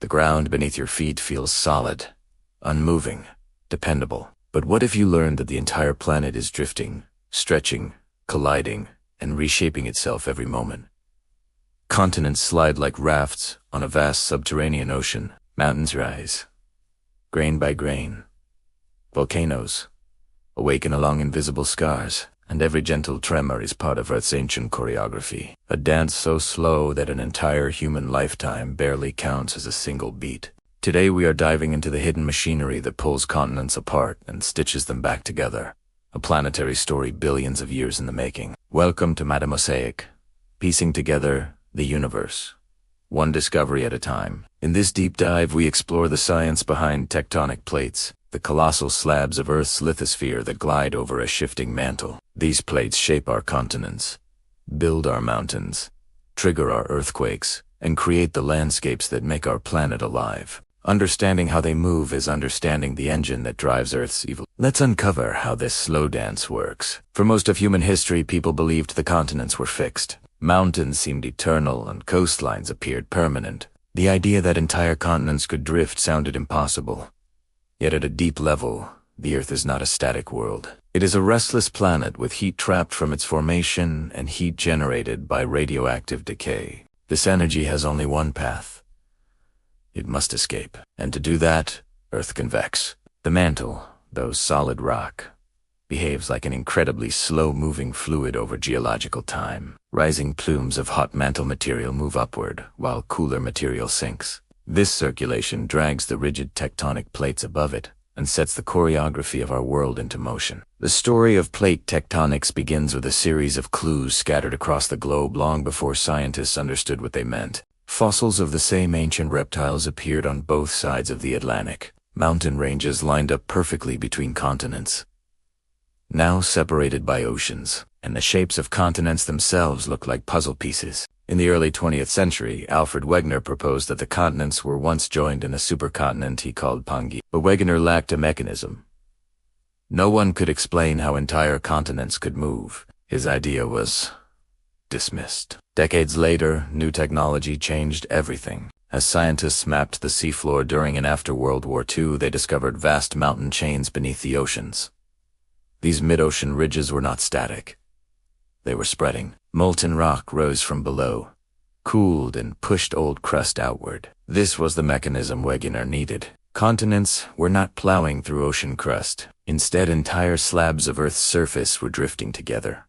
The ground beneath your feet feels solid, unmoving, dependable. But what if you learned that the entire planet is drifting, stretching, colliding, and reshaping itself every moment? Continents slide like rafts on a vast subterranean ocean. Mountains rise, grain by grain. Volcanoes awaken along invisible scars, and every gentle tremor is part of Earth's ancient choreography. A dance so slow that an entire human lifetime barely counts as a single beat. Today we are diving into the hidden machinery that pulls continents apart and stitches them back together. A planetary story billions of years in the making. Welcome to Mattermosaic, piecing together the universe, one discovery at a time. In this deep dive, we explore the science behind tectonic plates, the colossal slabs of Earth's lithosphere that glide over a shifting mantle. These plates shape our continents, build our mountains, trigger our earthquakes, and create the landscapes that make our planet alive. Understanding how they move is understanding the engine that drives Earth's evil. Let's uncover how this slow dance works. For most of human history, people believed the continents were fixed. Mountains seemed eternal and coastlines appeared permanent. The idea that entire continents could drift sounded impossible. Yet at a deep level, the Earth is not a static world. It is a restless planet with heat trapped from its formation and heat generated by radioactive decay. This energy has only one path. It must escape. And to do that, Earth convex. The mantle, though solid rock, behaves like an incredibly slow-moving fluid over geological time. Rising plumes of hot mantle material move upward, while cooler material sinks. This circulation drags the rigid tectonic plates above it and sets the choreography of our world into motion. The story of plate tectonics begins with a series of clues scattered across the globe long before scientists understood what they meant. Fossils of the same ancient reptiles appeared on both sides of the Atlantic. Mountain ranges lined up perfectly between continents, now separated by oceans, and the shapes of continents themselves look like puzzle pieces. In the early 20th century, Alfred Wegener proposed that the continents were once joined in a supercontinent he called Pangaea, but Wegener lacked a mechanism. No one could explain how entire continents could move. His idea was dismissed. Decades later, new technology changed everything. As scientists mapped the seafloor during and after World War II, they discovered vast mountain chains beneath the oceans. These mid-ocean ridges were not static. They were spreading. Molten rock rose from below, cooled and pushed old crust outward. This was the mechanism Wegener needed. Continents were not plowing through ocean crust. Instead, entire slabs of Earth's surface were drifting together.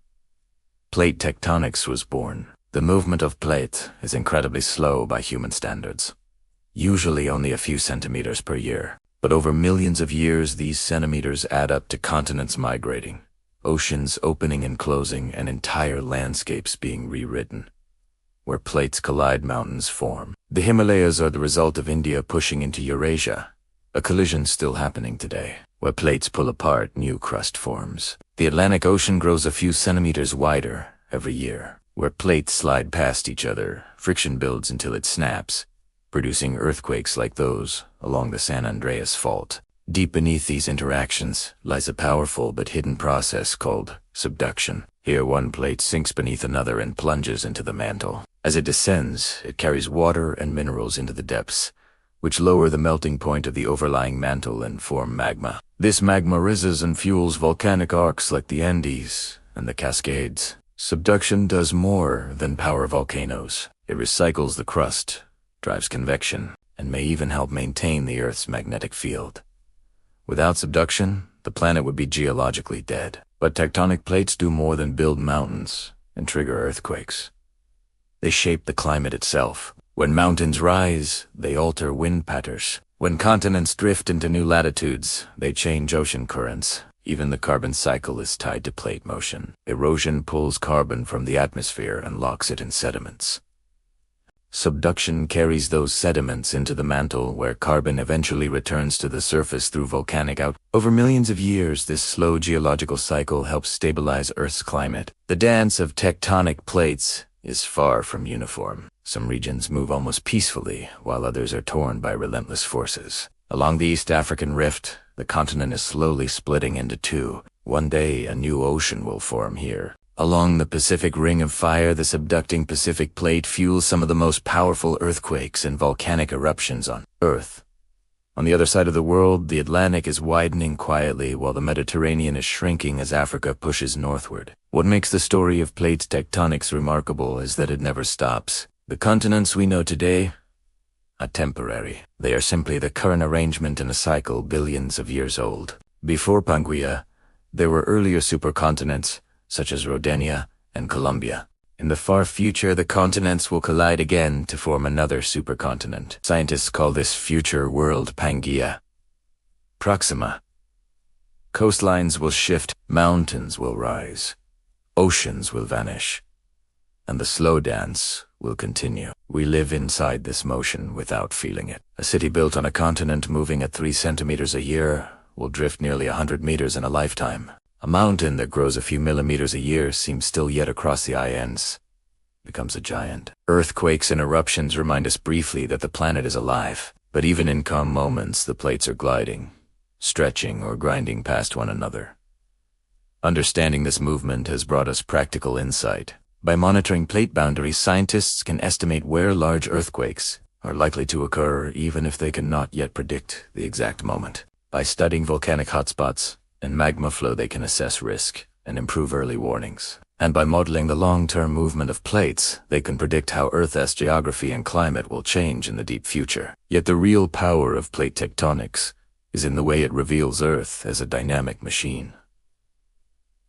Plate tectonics was born. The movement of plate is incredibly slow by human standards, usually only a few centimeters per year. But over millions of years, these centimeters add up to continents migrating, oceans opening and closing, and entire landscapes being rewritten. Where plates collide, mountains form. The Himalayas are the result of India pushing into Eurasia, a collision still happening today. Where plates pull apart, new crust forms. The Atlantic Ocean grows a few centimeters wider every year. Where plates slide past each other, friction builds until it snaps, producing earthquakes like those along the San Andreas Fault. Deep beneath these interactions lies a powerful but hidden process called subduction. Here one plate sinks beneath another and plunges into the mantle. As it descends, it carries water and minerals into the depths, which lower the melting point of the overlying mantle and form magma. This magma rises and fuels volcanic arcs like the Andes and the Cascades. Subduction does more than power volcanoes. It recycles the crust, drives convection, and may even help maintain the Earth's magnetic field. Without subduction, the planet would be geologically dead. But tectonic plates do more than build mountains and trigger earthquakes. They shape the climate itself. When mountains rise, they alter wind patterns. When continents drift into new latitudes, they change ocean currents. Even the carbon cycle is tied to plate motion. Erosion pulls carbon from the atmosphere and locks it in sediments. Subduction carries those sediments into the mantle, where carbon eventually returns to the surface through volcanic output. Over millions of years, this slow geological cycle helps stabilize Earth's climate. The dance of tectonic plates is far from uniform. Some regions move almost peacefully, while others are torn by relentless forces. Along the East African Rift, the continent is slowly splitting into two. One day, a new ocean will form here. Along the Pacific Ring of Fire, the subducting Pacific Plate fuels some of the most powerful earthquakes and volcanic eruptions on Earth. On the other side of the world, the Atlantic is widening quietly while the Mediterranean is shrinking as Africa pushes northward. What makes the story of plate tectonics remarkable is that it never stops. The continents we know today are temporary. They are simply the current arrangement in a cycle billions of years old. Before Pangaea, there were earlier supercontinents, such as Rodinia and Columbia. In the far future, the continents will collide again to form another supercontinent. Scientists call this future world Pangaea. Proxima. Coastlines will shift, mountains will rise, oceans will vanish, and the slow dance will continue. We live inside this motion without feeling it. A city built on a continent moving at 3 centimeters a year will drift nearly 100 meters in a lifetime. A mountain that grows a few millimeters a year seems still yet across the ends, becomes a giant. Earthquakes and eruptions remind us briefly that the planet is alive, but even in calm moments, the plates are gliding, stretching, or grinding past one another. Understanding this movement has brought us practical insight. By monitoring plate boundaries, scientists can estimate where large earthquakes are likely to occur, even if they cannot yet predict the exact moment. By studying volcanic hotspots and magma flow, they can assess risk and improve early warnings. And by modeling the long-term movement of plates, they can predict how Earth's geography and climate will change in the deep future. Yet the real power of plate tectonics is in the way it reveals Earth as a dynamic machine.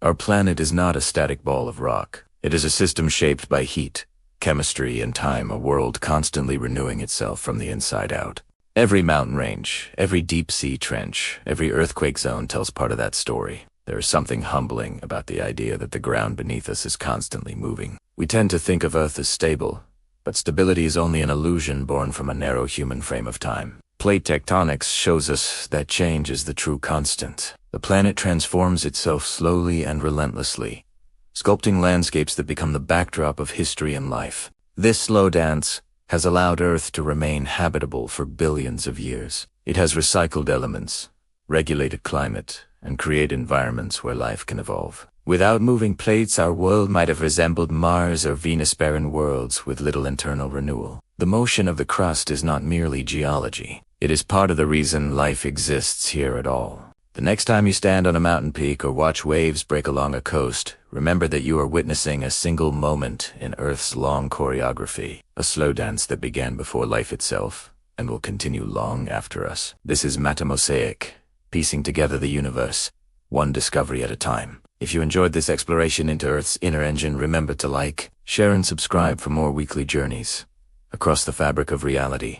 Our planet is not a static ball of rock. It is a system shaped by heat, chemistry, and time, a world constantly renewing itself from the inside out. Every mountain range, every deep sea trench, every earthquake zone tells part of that story. There is something humbling about the idea that the ground beneath us is constantly moving. We tend to think of Earth as stable, but stability is only an illusion born from a narrow human frame of time. Plate tectonics shows us that change is the true constant. The planet transforms itself slowly and relentlessly, sculpting landscapes that become the backdrop of history and life. This slow dance has allowed Earth to remain habitable for billions of years. It has recycled elements, regulated climate, and created environments where life can evolve. Without moving plates, our world might have resembled Mars or Venus, barren worlds with little internal renewal. The motion of the crust is not merely geology. It is part of the reason life exists here at all. The next time you stand on a mountain peak or watch waves break along a coast, remember that you are witnessing a single moment in Earth's long choreography, a slow dance that began before life itself and will continue long after us. This is Mattermosaic, piecing together the universe, one discovery at a time. If you enjoyed this exploration into Earth's inner engine, remember to like, share, and subscribe for more weekly journeys across the fabric of reality.